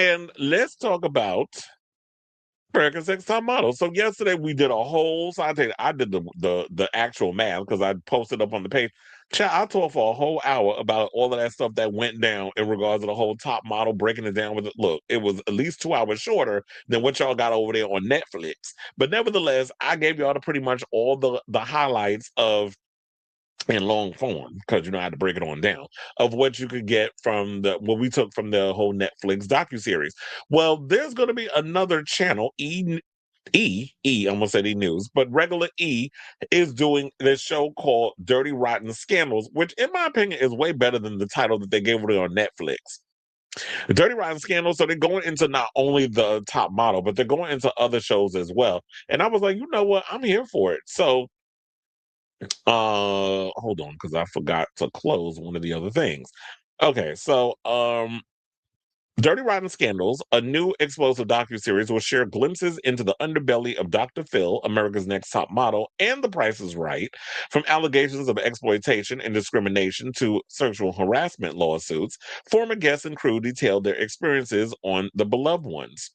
And let's talk about America's Next Top Model. So yesterday we did a whole. So I did the actual math because I posted up on the page. Child, I talked for a whole hour about all of that stuff that went down in regards to the whole top model, breaking it down with it. Look, it was at least 2 hours shorter than what y'all got over there on Netflix. But nevertheless, I gave y'all pretty much all the highlights of in long form because I had to break it on down of what you could get from what we took from the whole Netflix docuseries. Well, there's going to be another channel, I almost said E News, but regular E is doing this show called Dirty Rotten Scandals, which in my opinion is way better than the title that they gave it on Netflix. Dirty Rotten Scandals, so they're going into not only the top model, but they're going into other shows as well. And I was like, you know what? I'm here for it. So hold on, because I forgot to close one of the other things. Okay, so Dirty Rotten Scandals, a new explosive docuseries, will share glimpses into the underbelly of Dr. Phil, America's Next Top Model, and The Price is Right, from allegations of exploitation and discrimination to sexual harassment lawsuits. Former guests and crew detailed their experiences on the beloved ones.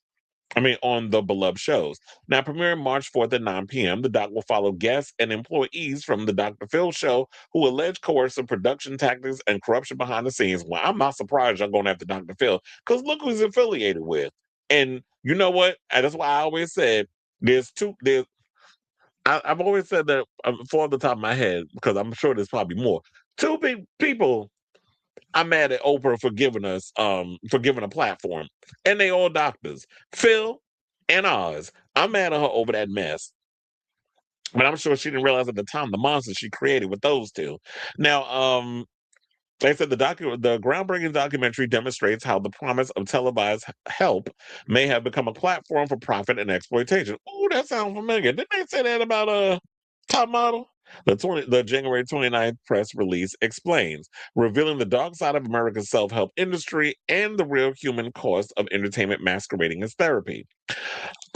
On the beloved shows. Now, premiering March 4th at 9 p.m., the doc will follow guests and employees from the Dr. Phil show who allege coercive production tactics and corruption behind the scenes. Well, I'm not surprised y'all going after Dr. Phil because look who's affiliated with. And you know what? And that's why I always said I've always said that off the top of my head, because I'm sure there's probably more. Two people I'm mad at Oprah for giving a platform. And they all doctors. Phil and Oz. I'm mad at her over that mess. But I'm sure she didn't realize at the time the monster she created with those two. Now, they said the groundbreaking documentary demonstrates how the promise of televised help may have become a platform for profit and exploitation. Oh, that sounds familiar. Didn't they say that about Top Model? The January 29th press release explains, revealing the dark side of America's self-help industry and the real human cost of entertainment masquerading as therapy.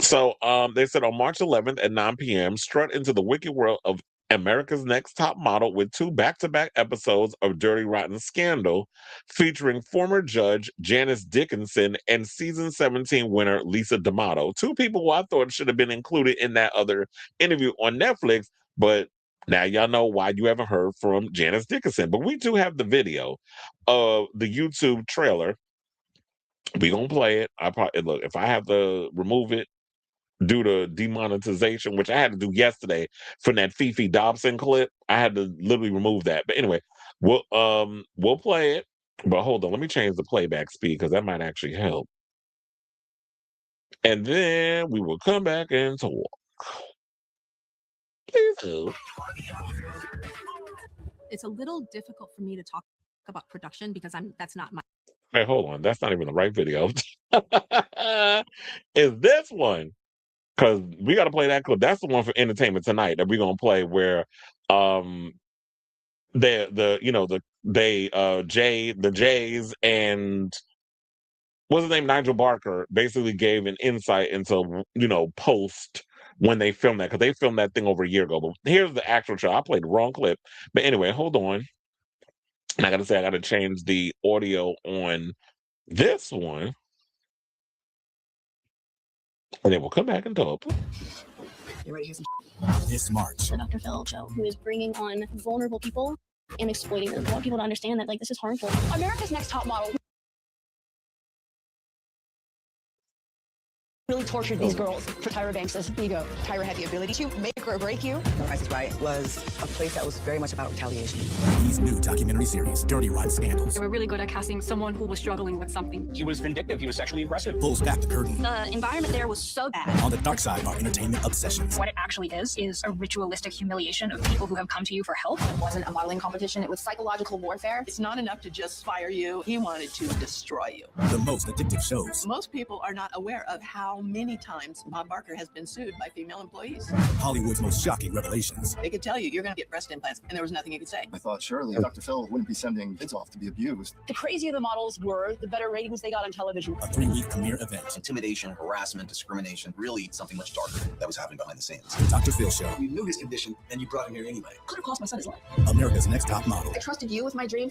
So they said on March 11th at 9 p.m., strut into the wicked world of America's Next Top Model with 2 back-to-back episodes of Dirty Rotten Scandal featuring former judge Janice Dickinson and season 17 winner Lisa D'Amato. 2 people who I thought should have been included in that other interview on Netflix, but now y'all know why you haven't heard from Janice Dickinson. But we do have the video of the YouTube trailer. We gonna play it. Look, if I have to remove it due to demonetization, which I had to do yesterday from that Fifi Dobson clip. I had to literally remove that. But anyway, we'll play it. But hold on, let me change the playback speed because that might actually help. And then we will come back and talk. Please do. It's a little difficult for me to talk about production because that's not my. Hey, hold on, that's not even the right video. Is this one? Because we got to play that clip. That's the one for Entertainment Tonight that we're gonna play where the Jays and what's his name, Nigel Barker, basically gave an insight into post when they filmed that, because they filmed that thing over a year ago. But here's the actual show. I played the wrong clip. But anyway, hold on. And I gotta say, I gotta change the audio on this one. And then we'll come back and talk. You're ready to hear some this March. The Dr. Phil show, who is bringing on vulnerable people and exploiting them. I want people to understand that this is harmful. America's Next Top Model really tortured these girls for Tyra Banks' ego. Tyra had the ability to make or break you. The Price is Right was a place that was very much about retaliation. His new documentary series, Dirty Rotten Scandals. They were really good at casting someone who was struggling with something. He was vindictive. He was sexually aggressive. Pulls back the curtain. The environment there was so bad. On the dark side are entertainment obsessions. What it actually is a ritualistic humiliation of people who have come to you for help. It wasn't a modeling competition. It was psychological warfare. It's not enough to just fire you. He wanted to destroy you. The most addictive shows. Most people are not aware of how many times Bob Barker has been sued by female employees. Hollywood's most shocking revelations. They could tell you you're going to get breast implants, and there was nothing you could say. I thought surely Dr. Phil wouldn't be sending kids off to be abused. The crazier the models were, the better ratings they got on television. A 3-week premiere event. Intimidation, harassment, discrimination, really something much darker that was happening behind the scenes. The Dr. Phil Show. You knew his condition, and you brought him here anyway. Could have cost my son his life. America's Next Top Model. I trusted you with my dream.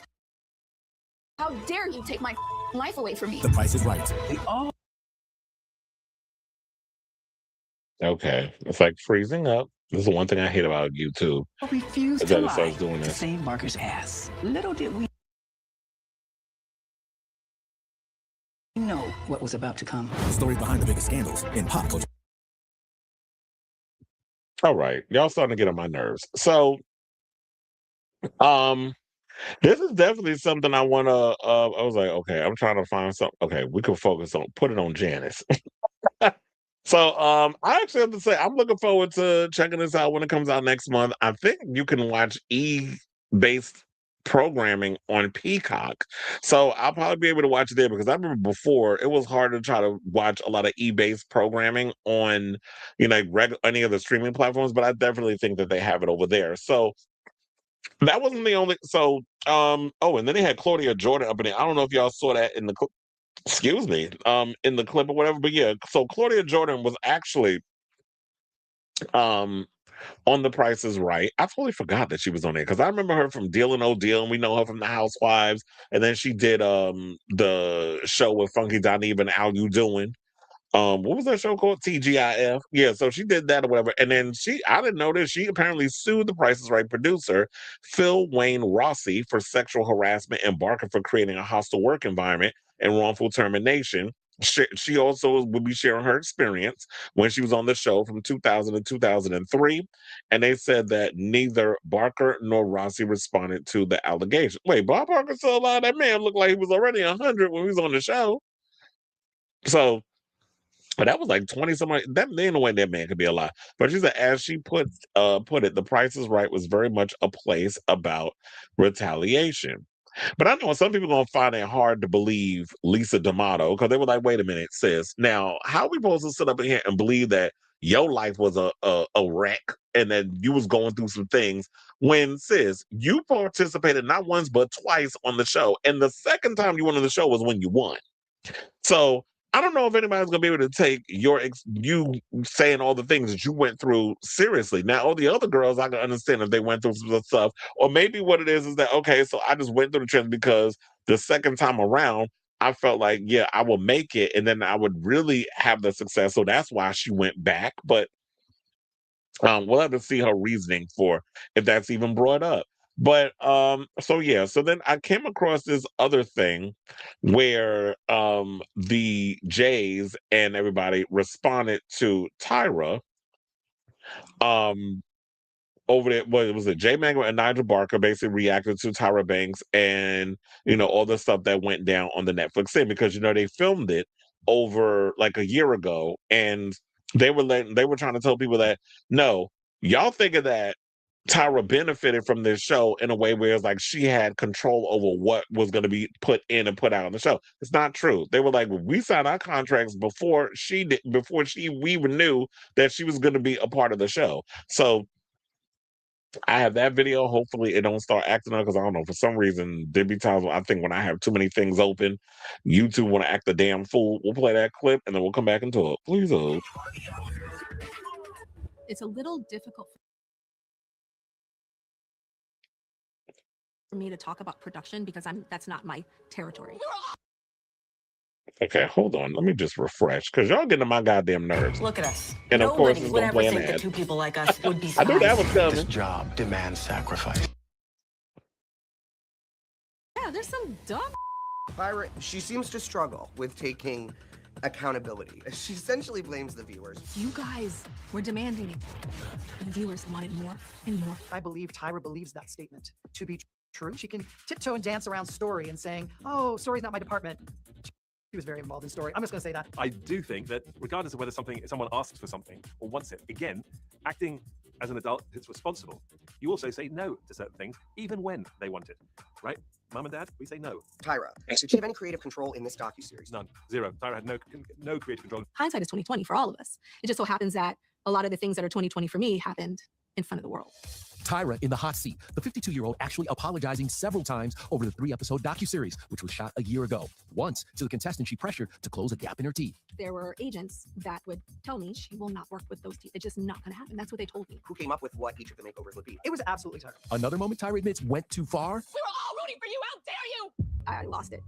How dare you take my life away from me. The Price is Right. Okay, it's like freezing up. This is the one thing I hate about YouTube. Refused Is to that it lie starts doing to this. save Barker's ass. Little did we know what was about to come. Stories behind the biggest scandals in pop culture. All right, y'all starting to get on my nerves. So, this is definitely something I want to. I was like, okay, I'm trying to find something. Okay, we can focus on put it on Janice. So, I actually have to say I'm looking forward to checking this out when it comes out next month. I think you can watch E-based programming on Peacock. So I'll probably be able to watch it there because I remember before it was hard to try to watch a lot of E-based programming on, like any of the streaming platforms, but I definitely think that they have it over there. So that wasn't the only. So, and then they had Claudia Jordan up in there. I don't know if y'all saw that in the excuse me, in the clip or whatever. But yeah, so Claudia Jordan was actually on The Price is Right. I totally forgot that she was on there because I remember her from Deal and No Deal, and we know her from The Housewives. And then she did the show with Funky Dineva and How You Doing. What was that show called? TGIF. Yeah, so she did that or whatever. And then I didn't know this, she apparently sued The Price is Right producer, Phil Wayne Rossi, for sexual harassment and Barker for creating a hostile work environment and wrongful termination. She also would be sharing her experience when she was on the show from 2000 to 2003. And they said that neither Barker nor Rossi responded to the allegation. Wait, Bob Barker still alive? That man looked like he was already 100 when he was on the show. So, but that was like 20 something. That ain't no way that man could be alive. But she said, as she put it, The Price is Right was very much a place about retaliation. But I know some people are gonna find it hard to believe Lisa D'Amato because they were like, "Wait a minute, sis. Now, how are we supposed to sit up in here and believe that your life was a wreck and that you was going through some things when, sis, you participated not once but twice on the show, and the second time you went on the show was when you won. So I don't know if anybody's gonna be able to take you saying all the things that you went through seriously. Now, all the other girls, I can understand if they went through some stuff, or maybe what it is that okay, so I just went through the trend because the second time around, I felt like I will make it, and then I would really have the success. So that's why she went back. But we'll have to see her reasoning for if that's even brought up. But so then I came across this other thing where the Jays and everybody responded to Tyra over there. What was it? Jay Magma and Nigel Barker basically reacted to Tyra Banks and all the stuff that went down on the Netflix thing because they filmed it over like a year ago, and they were trying to tell people that no, y'all thinking that Tyra benefited from this show in a way where it's like she had control over what was going to be put in and put out on the show. It's not true. They were like, well, we signed our contracts before we even knew that she was going to be a part of the show. So I have that video. Hopefully it don't start acting up because I don't know, for some reason there be times when I think when I have too many things open, YouTube want to act a damn fool. We'll play that clip and then we'll come back and talk. Please hold. It's a little difficult for me to talk about production because that's not my territory. Okay, hold on. Let me just refresh because y'all getting on my goddamn nerves. Look at us. And of course, Nobody it's would gonna ever play an think that ad. two people like us would be I knew that spies. was coming. This job demands sacrifice. Yeah, there's some dumb. Tyra, she seems to struggle with taking accountability. She essentially blames the viewers. You guys were demanding it. The viewers wanted more and more. I believe Tyra believes that statement to be true. She can tiptoe and dance around Story and saying, oh, Story's not my department. She was very involved in Story. I'm just going to say that. I do think that regardless of whether someone asks for something or wants it, again, acting as an adult is responsible. You also say no to certain things, even when they want it, right? Mom and Dad, we say no. Tyra, did she have any creative control in this docuseries? None. Zero. Tyra had no creative control. Hindsight is 20/20 for all of us. It just so happens that a lot of the things that are 20/20 for me happened in front of the world. Tyra in the hot seat. The 52-year-old actually apologizing several times over the 3-episode docuseries, which was shot a year ago. Once to the contestant she pressured to close a gap in her teeth. There were agents that would tell me she will not work with those teeth. It's just not going to happen. That's what they told me. Who came up with what each of the makeovers would be? It was absolutely Tyra. Another moment Tyra admits went too far. We were all rooting for you. How dare you? I lost it.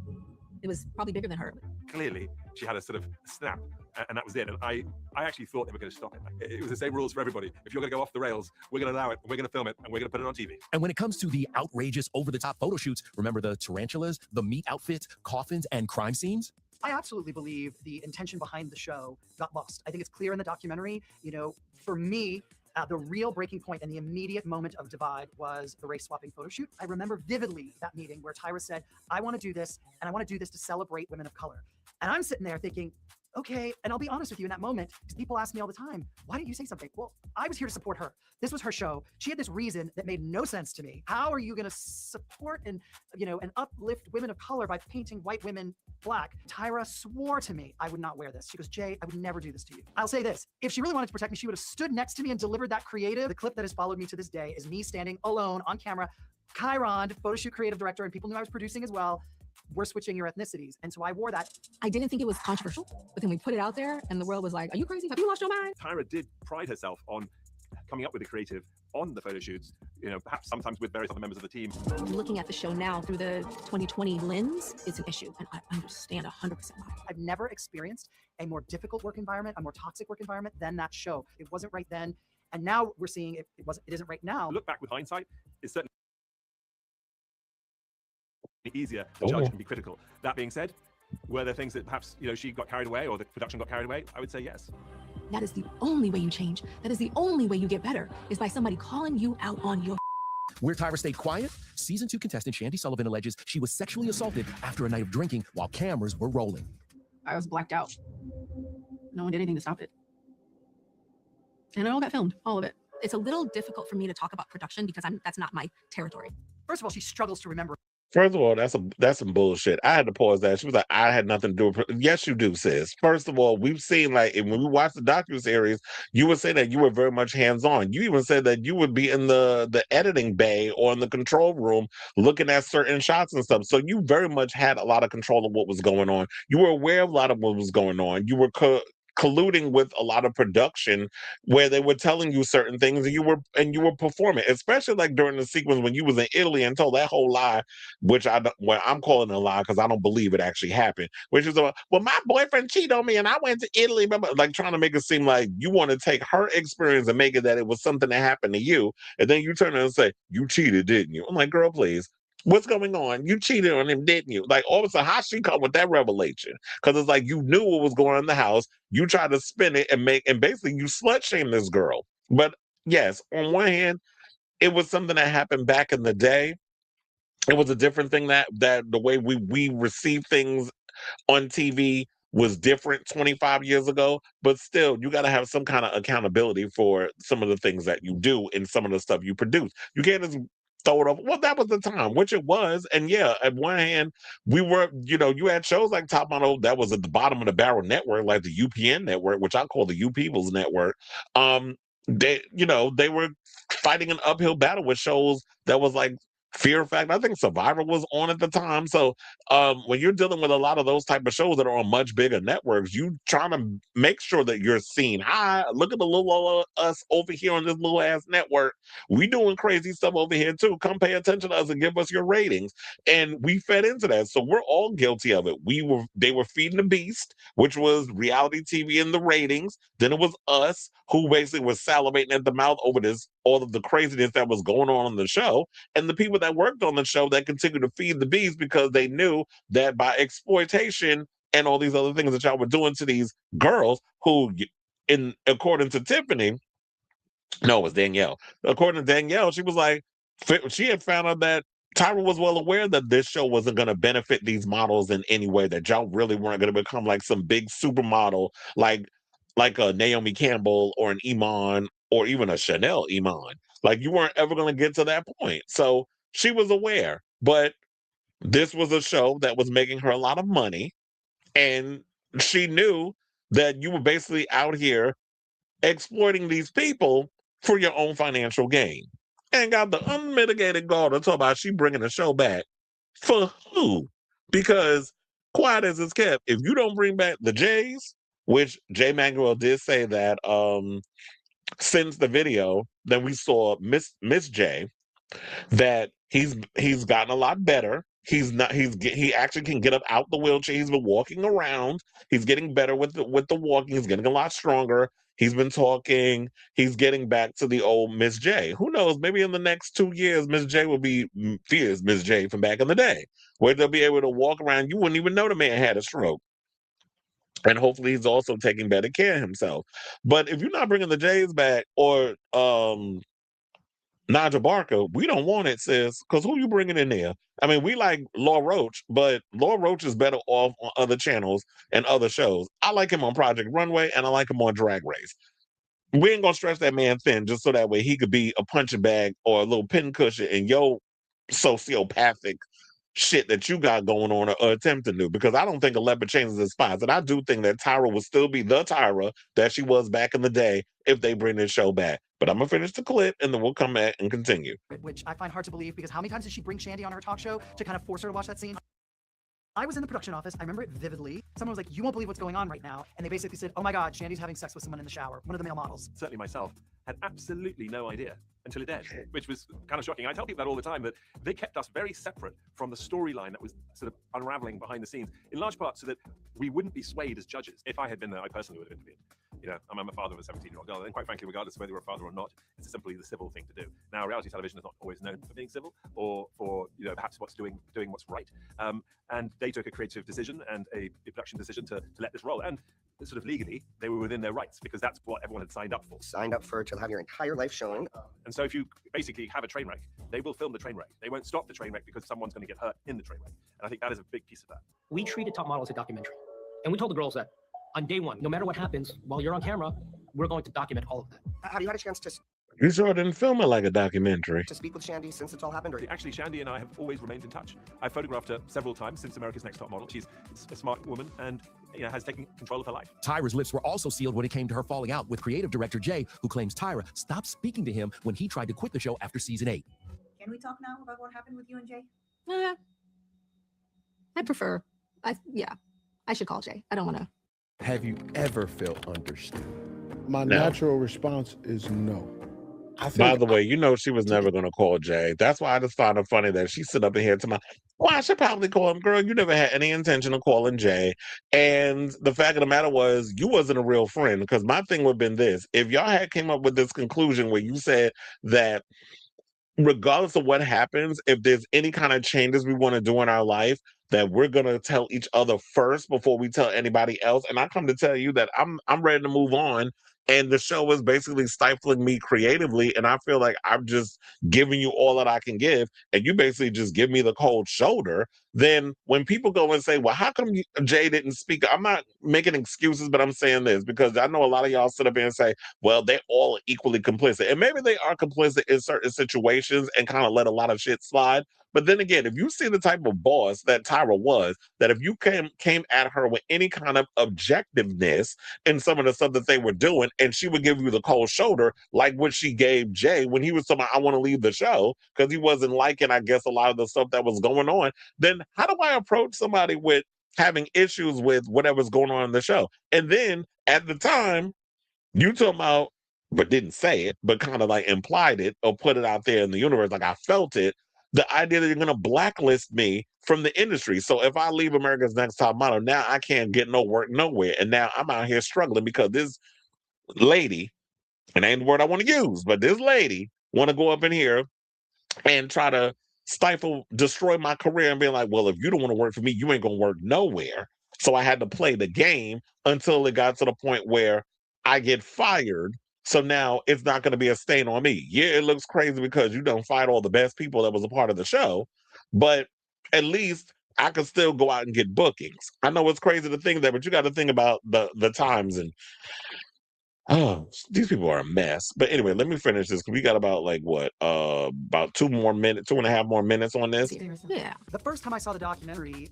It was probably bigger than her. Clearly, she had a sort of snap, and that was it. And I actually thought they were going to stop it. It was the same rules for everybody. If you're going to go off the rails, we're going to allow it, we're going to film it, and we're going to put it on TV. And when it comes to the outrageous, over-the-top photo shoots, remember the tarantulas, the meat outfits, coffins, and crime scenes? I absolutely believe the intention behind the show got lost. I think it's clear in the documentary. You know, for me, the real breaking point and the immediate moment of divide was the race swapping photo shoot. I remember vividly that meeting where Tyra said, I want to do this, and I want to do this to celebrate women of color. And I'm sitting there thinking, okay, and I'll be honest with you in that moment, because people ask me all the time, why didn't you say something? Well, I was here to support her. This was her show. She had this reason that made no sense to me. How are you going to support and, you know, and uplift women of color by painting white women black? Tyra swore to me I would not wear this. She goes, Jay, I would never do this to you. I'll say this, if she really wanted to protect me, she would have stood next to me and delivered that creative. The clip that has followed me to this day is me standing alone on camera. Chiron, photo shoot creative director, and people knew I was producing as well. We're switching your ethnicities. And so I wore that. I didn't think it was controversial, but then we put it out there and the world was like, are you crazy? Have you lost your mind? Tyra did pride herself on coming up with the creative on the photo shoots, you know, perhaps sometimes with various other members of the team. Looking at the show now through the 2020 lens, it's an issue, and I understand 100% why. I've never experienced a more difficult work environment, a more toxic work environment than that show. It wasn't right then, and now we're seeing it isn't right now. Look back with hindsight, it's certainly easier to judge and be critical. That being said, were there things that perhaps, you know, she got carried away or the production got carried away? I would say yes. That is the only way you change. That is the only way you get better, is by somebody calling you out on your Where Tyra stayed quiet, season 2 contestant Shandy Sullivan alleges she was sexually assaulted after a night of drinking while cameras were rolling. I was blacked out. No one did anything to stop it. And it all got filmed, all of it. It's a little difficult for me to talk about production because that's not my territory. First of all, she struggles to remember. First of all, that's some bullshit. I had to pause that. She was like, I had nothing to do with it. Yes, you do, sis. First of all, we've seen, like, when we watched the docuseries, you would say that you were very much hands-on. You even said that you would be in the editing bay or in the control room looking at certain shots and stuff. So you very much had a lot of control of what was going on. You were aware of a lot of what was going on. You were colluding with a lot of production where they were telling you certain things and you were performing, especially like during the sequence when you was in Italy and told that whole lie, which I'm calling a lie because I don't believe it actually happened, which is well, my boyfriend cheated on me and I went to Italy, like trying to make it seem like you want to take her experience and make it that it was something that happened to you, and then you turn around and say, you cheated, didn't you? I'm like, girl, please. What's going on? You cheated on him, didn't you? Like, all of a sudden, how she come with that revelation? Because it's like you knew what was going on in the house. You tried to spin it and basically you slut shame this girl. But yes, on one hand, it was something that happened back in the day. It was a different thing that the way we receive things on TV was different 25 years ago. But still, you got to have some kind of accountability for some of the things that you do and some of the stuff you produce. You can't just throw it off. Well, that was the time, which it was. And yeah, at one hand, we were, you know, you had shows like Top Model that was at the bottom of the barrel network, like the UPN network, which I call the U People's network. They were fighting an uphill battle with shows that was like Fear Factor. I think Survivor was on at the time. So when you're dealing with a lot of those type of shows that are on much bigger networks, you trying to make sure that you're seen. Hi, look at the little us over here on this little ass network. We doing crazy stuff over here too. Come pay attention to us and give us your ratings. And we fed into that. So we're all guilty of it. They were feeding the beast, which was reality TV and the ratings. Then it was us who basically was salivating at the mouth over all of the craziness that was going on the show. And the people that worked on the show that continued to feed the beast because they knew that by exploitation and all these other things that y'all were doing to these girls who, according to Tiffany, no, it was Danielle. According to Danielle, she was like, she had found out that Tyra was well aware that this show wasn't going to benefit these models in any way, that y'all really weren't going to become like some big supermodel like a Naomi Campbell or an Iman or even a Chanel Iman. Like, you weren't ever going to get to that point. So she was aware, but this was a show that was making her a lot of money. And she knew that you were basically out here exploiting these people for your own financial gain. And got the unmitigated gall to talk about she bringing the show back. For who? Because quiet as it's kept, if you don't bring back the Jays, which Jay Manuel did say that since the video that we saw Miss J, that he's gotten a lot better He actually can get up out the wheelchair. He's been walking around. He's getting better with the walking. He's getting a lot stronger. He's been talking. He's getting back to the old Miss J. Who knows? Maybe in the next 2 years, Miss J will be fierce Miss J from back in the day, where they'll be able to walk around. You wouldn't even know the man had a stroke. And hopefully he's also taking better care of himself. But if you're not bringing the Jays back or Nigel Barker, we don't want it, sis, because who you bringing in there? I mean, we like Law Roach, but Law Roach is better off on other channels and other shows. I like him on Project Runway, and I like him on Drag Race. We ain't gonna stretch that man thin just so that way he could be a punching bag or a little pin cushion in your sociopathic shit that you got going on or attempting to, because I don't think a leopard changes his spots. And I do think that Tyra will still be the Tyra that she was back in the day if they bring this show back. But I'm gonna finish the clip and then we'll come back and continue. Which I find hard to believe, because how many times did she bring Shandy on her talk show to kind of force her to watch that scene? I was in the production office. I remember it vividly. Someone was like, "You won't believe what's going on right now." And they basically said, "Oh my God, Shandy's having sex with someone in the shower." One of the male models. Certainly myself had absolutely no idea until it did, which was kind of shocking. I tell people that all the time, that they kept us very separate from the storyline that was sort of unraveling behind the scenes, in large part so that we wouldn't be swayed as judges. If I had been there, I personally would have intervened. You know, I'm a father of a 17-year-old girl, and quite frankly, regardless of whether you're a father or not, it's simply the civil thing to do. Now, reality television is not always known for being civil, or for, you know, perhaps doing what's right. And they took a creative decision and a production decision to let this roll. And sort of legally, they were within their rights, because that's what everyone had signed up for. Signed up for to have your entire life shown. And so if you basically have a train wreck, they will film the train wreck. They won't stop the train wreck because someone's going to get hurt in the train wreck. And I think that is a big piece of that. We treated Top Model as a documentary. And we told the girls that on day one, no matter what happens while you're on camera, we're going to document all of that. Have you had a chance to You sure didn't film it like a documentary. speak with Shandy since it's all happened? Or Actually, Shandy and I have always remained in touch. I've photographed her several times since America's Next Top Model. She's a smart woman and, you know, has taken control of her life. Tyra's lips were also sealed when it came to her falling out with creative director Jay, who claims Tyra stopped speaking to him when he tried to quit the show after season 8. Can we talk now about what happened with you and Jay? I prefer. Yeah, I should call Jay. I don't want to. Have you ever felt understood? My No. natural response is no. By the way, you know she was never going to call Jay. That's why I just found it funny that she sit up in here to my, well, I should probably call him. Girl, you never had any intention of calling Jay. And the fact of the matter was, you wasn't a real friend, because my thing would have been this. If y'all had came up with this conclusion where you said that regardless of what happens, if there's any kind of changes we want to do in our life, that we're going to tell each other first before we tell anybody else. And I come to tell you that I'm ready to move on. And the show is basically stifling me creatively. And I feel like I'm just giving you all that I can give. And you basically just give me the cold shoulder. Then when people go and say, well, how come Jay didn't speak? I'm not making excuses, but I'm saying this because I know a lot of y'all sit up here and say, well, they're all equally complicit. And maybe they are complicit in certain situations and kind of let a lot of shit slide. But then again, if you see the type of boss that Tyra was, that if you came at her with any kind of objectiveness in some of the stuff that they were doing, and she would give you the cold shoulder, like what she gave Jay when he was talking about, I want to leave the show, because he wasn't liking, I guess, a lot of the stuff that was going on, then how do I approach somebody with having issues with whatever's going on in the show? And then at the time, you talking about, but didn't say it, but kind of like implied it or put it out there in the universe, like I felt it, the idea that you're going to blacklist me from the industry. So if I leave America's Next Top Model, now I can't get no work nowhere. And now I'm out here struggling because this lady, and ain't the word I want to use, but this lady want to go up in here and try to destroy my career and be like, well, if you don't want to work for me, you ain't going to work nowhere. So I had to play the game until it got to the point where I get fired. So now it's not going to be a stain on me. Yeah, it looks crazy because you don't fight all the best people that was a part of the show, but at least I can still go out and get bookings. I know it's crazy to think that, but you got to think about the times and these people are a mess. But anyway, let me finish this because we got about about 2.5 more minutes on this. Yeah. The first time I saw the documentary,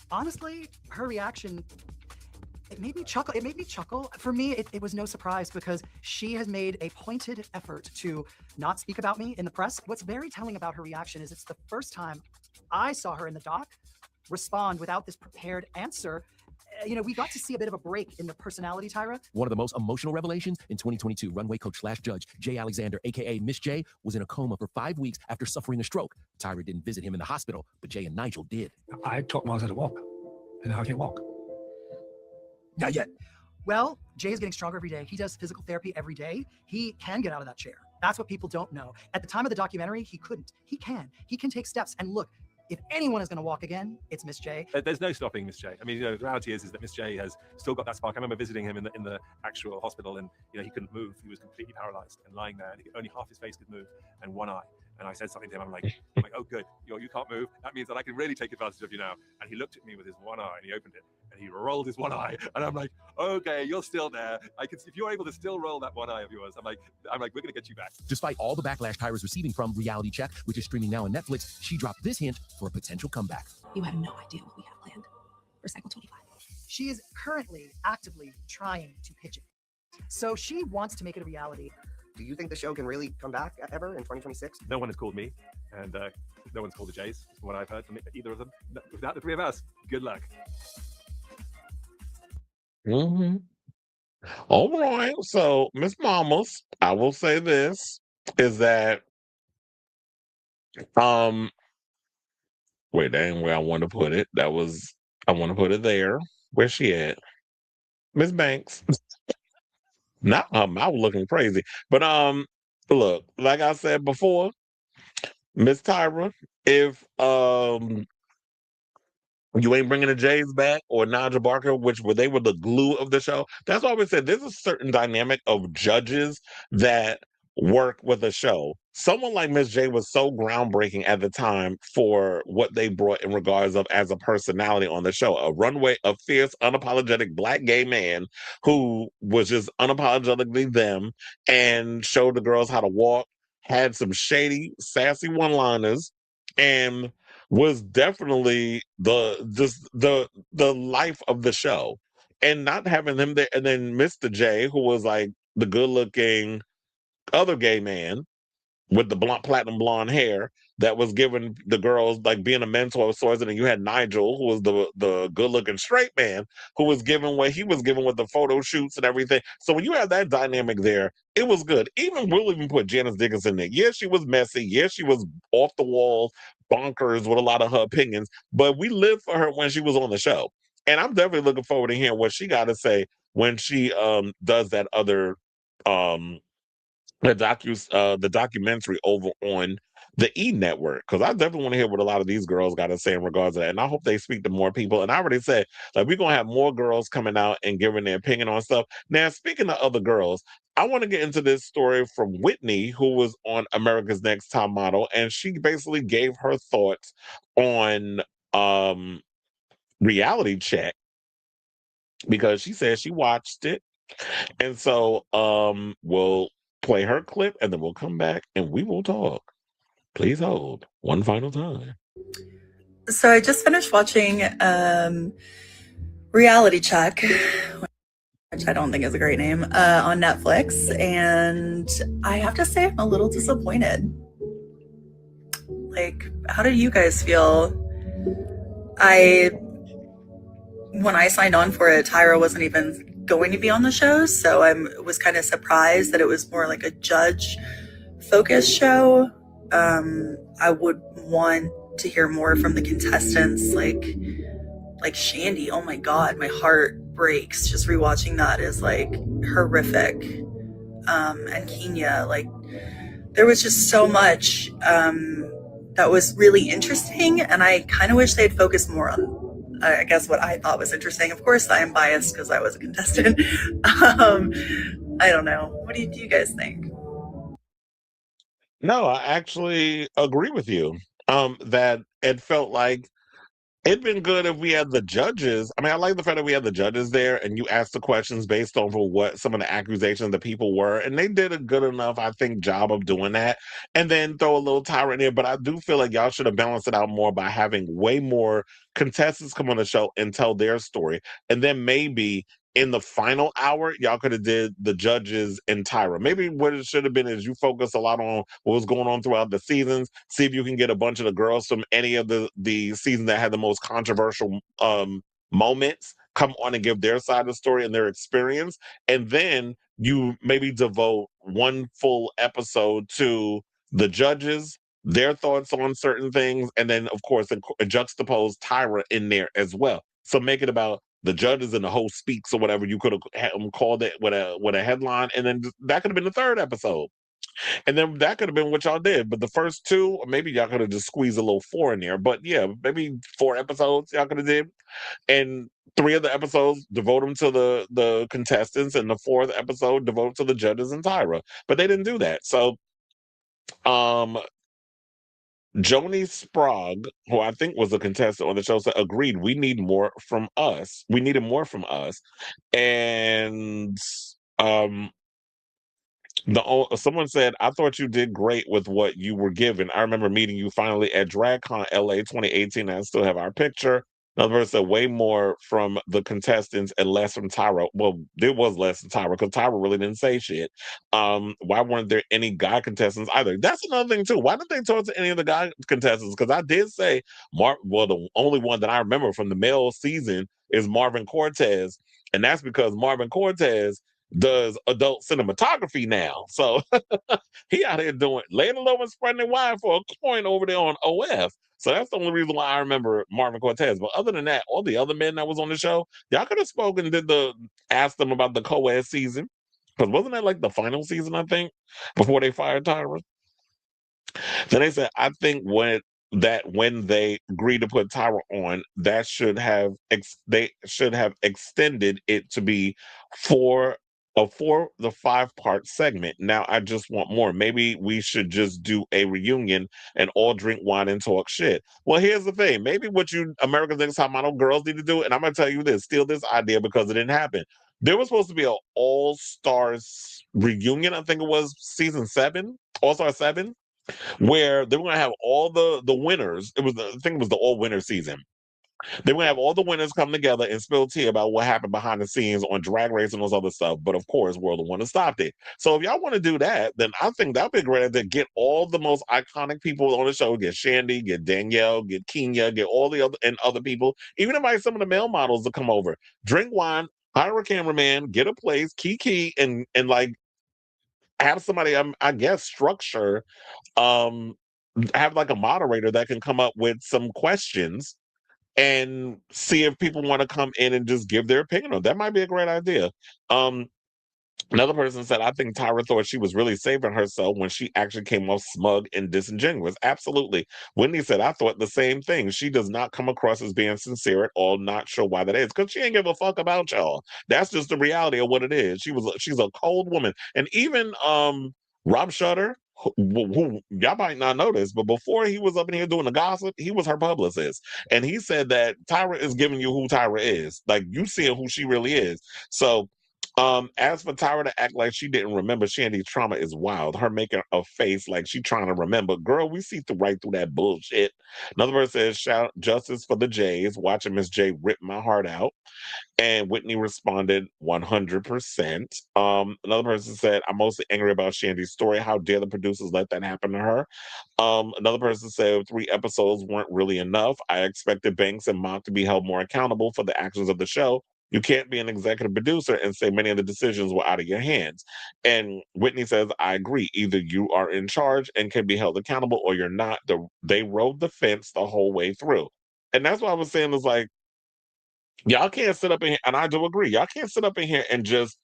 honestly, her reaction, it made me chuckle. For me, it was no surprise because she has made a pointed effort to not speak about me in the press. What's very telling about her reaction is it's the first time I saw her in the doc respond without this prepared answer. you know, we got to see a bit of a break in the personality, Tyra. One of the most emotional revelations in 2022, runway coach / judge Jay Alexander, aka Miss J, was in a coma for 5 weeks after suffering a stroke. Tyra didn't visit him in the hospital, but Jay and Nigel did. I taught Miles how to walk, and now I can't walk. Not yet. Well, Jay is getting stronger every day. He does physical therapy every day. He can get out of that chair. That's what people don't know. At the time of the documentary, he couldn't. He can. He can take steps. And look, if anyone is going to walk again, it's Miss J. There's no stopping Miss J. I mean, you know, the reality is that Miss J has still got that spark. I remember visiting him in the actual hospital, and you know, he couldn't move. He was completely paralyzed and lying there, and only half his face could move and one eye. And I said something to him. I'm like, oh, good. You can't move. That means that I can really take advantage of you now. And he looked at me with his one eye, and he opened it, and he rolled his one eye. And I'm like, okay, you're still there. I can see if you're able to still roll that one eye of yours. I'm like, we're gonna get you back. Despite all the backlash Tyra's receiving from Reality Check, which is streaming now on Netflix, she dropped this hint for a potential comeback. You have no idea what we have planned for Cycle 25. She is currently actively trying to pitch it. So she wants to make it a reality. Do you think the show can really come back ever in 2026? No one has called me, and no one's called the Jays, from what I've heard from either of them. Without the three of us, good luck. All right. So, Miss Mamas, I will say this is that wait, that ain't where I want to put it. I want to put it there. Where's she at? Miss Banks. Not her mouth looking crazy. But look, like I said before, Miss Tyra, if you ain't bringing the Jays back or Nigel Barker, they were the glue of the show. That's why we said there's a certain dynamic of judges that work with a show. Someone like Miss J was so groundbreaking at the time for what they brought in regards of as a personality on the show. A fierce, unapologetic Black gay man who was just unapologetically them and showed the girls how to walk, had some shady, sassy one-liners, and was definitely the life of the show. And not having him there, and then Mr. J, who was like the good-looking other gay man with the platinum blonde hair that was giving the girls, like, being a mentor of sorts. And then you had Nigel, who was the good-looking straight man, who was giving what he was giving with the photo shoots and everything. So when you have that dynamic there, it was good. We'll even put Janice Dickinson in there. Yeah, she was messy. Yeah, she was off the wall, bonkers with a lot of her opinions. But we lived for her when she was on the show. And I'm definitely looking forward to hearing what she got to say when she does that other the documentary over on the E Network, because I definitely want to hear what a lot of these girls got to say in regards to that, and I hope they speak to more people. And I already said, like, we're gonna have more girls coming out and giving their opinion on stuff. Now, speaking of other girls, I want to get into this story from Whitney, who was on America's Next Top Model, and she basically gave her thoughts on Reality Check, because she said she watched it. And so we'll play her clip and then we'll come back and we will talk. Please hold one final time. So I just finished watching Reality Check, which I don't think is a great name, on Netflix, and I have to say I'm a little disappointed. Like, how did you guys feel? When I signed on for it, Tyra wasn't even going to be on the show, so I was kind of surprised that it was more like a judge-focused show. I would want to hear more from the contestants, like Shandy. Oh my God, my heart breaks just rewatching that is like horrific. And Kenya, like, there was just so much that was really interesting, and I kind of wish they'd focus more on, I guess, what I thought was interesting. Of course, I am biased because I was a contestant. I don't know. What do you guys think? No, I actually agree with you. That it felt like it'd been good if we had the judges. I mean, I like the fact that we had the judges there and you asked the questions based on what some of the accusations the people were. And they did a good enough, I think, job of doing that. And then throw a little Tyra in there. But I do feel like y'all should have balanced it out more by having way more contestants come on the show and tell their story. And then maybe in the final hour, y'all could have did the judges and Tyra. Maybe what it should have been is you focus a lot on what was going on throughout the seasons. See if you can get a bunch of the girls from any of the seasons that had the most controversial moments come on and give their side of the story and their experience, and then you maybe devote one full episode to the judges, their thoughts on certain things, and then of course juxtapose Tyra in there as well. So make it about the judges and the host speaks or whatever. You could have called it with a headline, and then that could have been the third episode. And then that could have been what y'all did. But the first two, or maybe y'all could have just squeezed a little 4 in there. But yeah, maybe 4 episodes y'all could have did. And 3 of the episodes devote them to the contestants, and the 4th episode devote to the judges and Tyra. But they didn't do that. So Joni Sprague, who I think was a contestant on the show, said, agreed, we need more from us. We needed more from us. And someone said, I thought you did great with what you were given. I remember meeting you finally at DragCon LA 2018. I still have our picture. Another person said, way more from the contestants and less from Tyra. Well, there was less from Tyra because Tyra really didn't say shit. Why weren't there any guy contestants either? That's another thing too. Why didn't they talk to any of the guy contestants? Because I did say, the only one that I remember from the male season is Marvin Cortez. And that's because Marvin Cortez does adult cinematography now. So he out here laying low and spreading the wine for a coin over there on OF. So that's the only reason why I remember Marvin Cortez. But other than that, all the other men that was on the show, y'all could have spoken, asked them about the co-ed season. Because wasn't that like the final season, I think, before they fired Tyra? Then they said, I think when they agreed to put Tyra on, that they should have extended it to be for the 5-part segment. Now I just want more. Maybe we should just do a reunion and all drink wine and talk shit. Well, here's the thing. Maybe what you American Next Top Model girls need to do, and I'm gonna tell you this, steal this idea because it didn't happen. There was supposed to be an all-stars reunion, I think it was season 7, All-Star 7, where they were going to have all the winners. I think it was the all-winner season. They were going to have all the winners come together and spill tea about what happened behind the scenes on Drag Race and those other stuff. But of course, World of Wonder stopped it. So if y'all want to do that, then I think that'd be a great idea. Get all the most iconic people on the show. Get Shandy, get Danielle, get Kenya, get all the other people. Even invite some of the male models to come over. Drink wine, hire a cameraman, get a place, Kiki, and like have somebody, I guess, structure, have like a moderator that can come up with some questions and see if people want to come in and just give their opinion on. That might be a great idea. Another person said, I think Tyra thought she was really saving herself when she actually came off smug and disingenuous. Absolutely. Wendy said, I thought the same thing. She does not come across as being sincere at all. Not sure why that is. Because she ain't give a fuck about y'all. That's just the reality of what it is. She's a cold woman. And even Rob Shutter, who y'all might not know this, but before he was up in here doing the gossip, he was her publicist. And he said that Tyra is giving you who Tyra is. Like, you seeing who she really is. So as for Tyra to act like she didn't remember Shandy's trauma is wild. Her making a face like she trying to remember. Girl, we see right through that bullshit. Another person says, shout justice for the Jays. Watching Miss J rip my heart out. And Whitney responded 100%. Another person said, I'm mostly angry about Shandy's story. How dare the producers let that happen to her? Another person said 3 episodes weren't really enough. I expected Banks and Mock to be held more accountable for the actions of the show. You can't be an executive producer and say many of the decisions were out of your hands. And Whitney says, I agree. Either you are in charge and can be held accountable or you're not. They rode the fence the whole way through. And that's what I was saying is like, y'all can't sit up in here, and I do agree, y'all can't sit up in here and just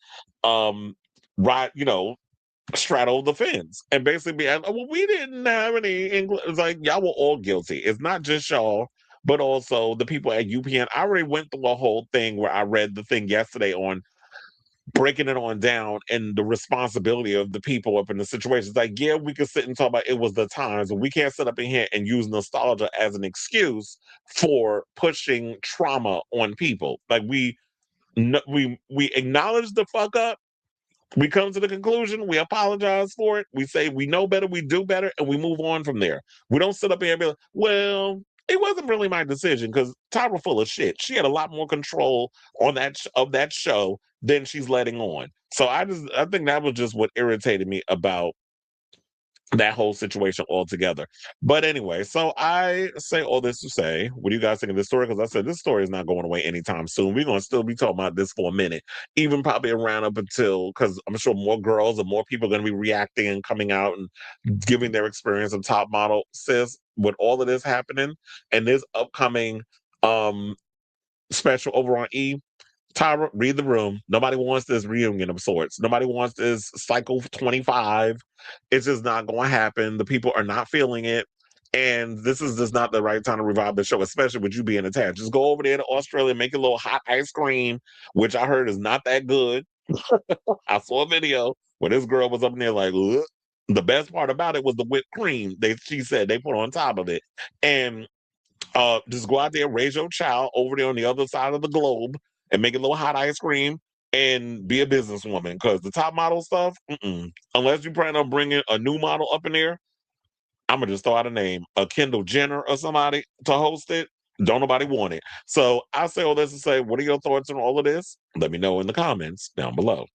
straddle the fence and basically be like, well, we didn't have any English. It's like, y'all were all guilty. It's not just y'all, but also the people at UPN. I already went through a whole thing where I read the thing yesterday on breaking it on down and the responsibility of the people up in the situation. It's like, yeah, we could sit and talk about it was the times, and we can't sit up in here and use nostalgia as an excuse for pushing trauma on people. Like, we acknowledge the fuck up, we come to the conclusion, we apologize for it, we say we know better, we do better, and we move on from there. We don't sit up here and be like, well, it wasn't really my decision, because Tyra full of shit. She had a lot more control on that show than she's letting on. So I think that was just what irritated me about that whole situation altogether. But anyway, so I say all this to say, what do you guys think of this story? Because I said this story is not going away anytime soon. We're going to still be talking about this for a minute, even probably around up until, because I'm sure more girls and more people are going to be reacting and coming out and giving their experience of Top Model. Sis, with all of this happening and this upcoming special over on E, Tyra, read the room. Nobody wants this reunion of sorts. Nobody wants this cycle 25. It's just not going to happen. The people are not feeling it. And this is just not the right time to revive the show, especially with you being attached. Just go over there to Australia, make a little hot ice cream, which I heard is not that good. I saw a video where this girl was up in there like, ugh. The best part about it was the whipped cream she said they put on top of it. And just go out there, raise your child over there on the other side of the globe and make a little hot ice cream and be a businesswoman. Because the Top Model stuff, unless you plan on bringing a new model up in there, I'm going to just throw out a name, a Kendall Jenner or somebody to host it. Don't nobody want it. So I say all this to say, what are your thoughts on all of this? Let me know in the comments down below.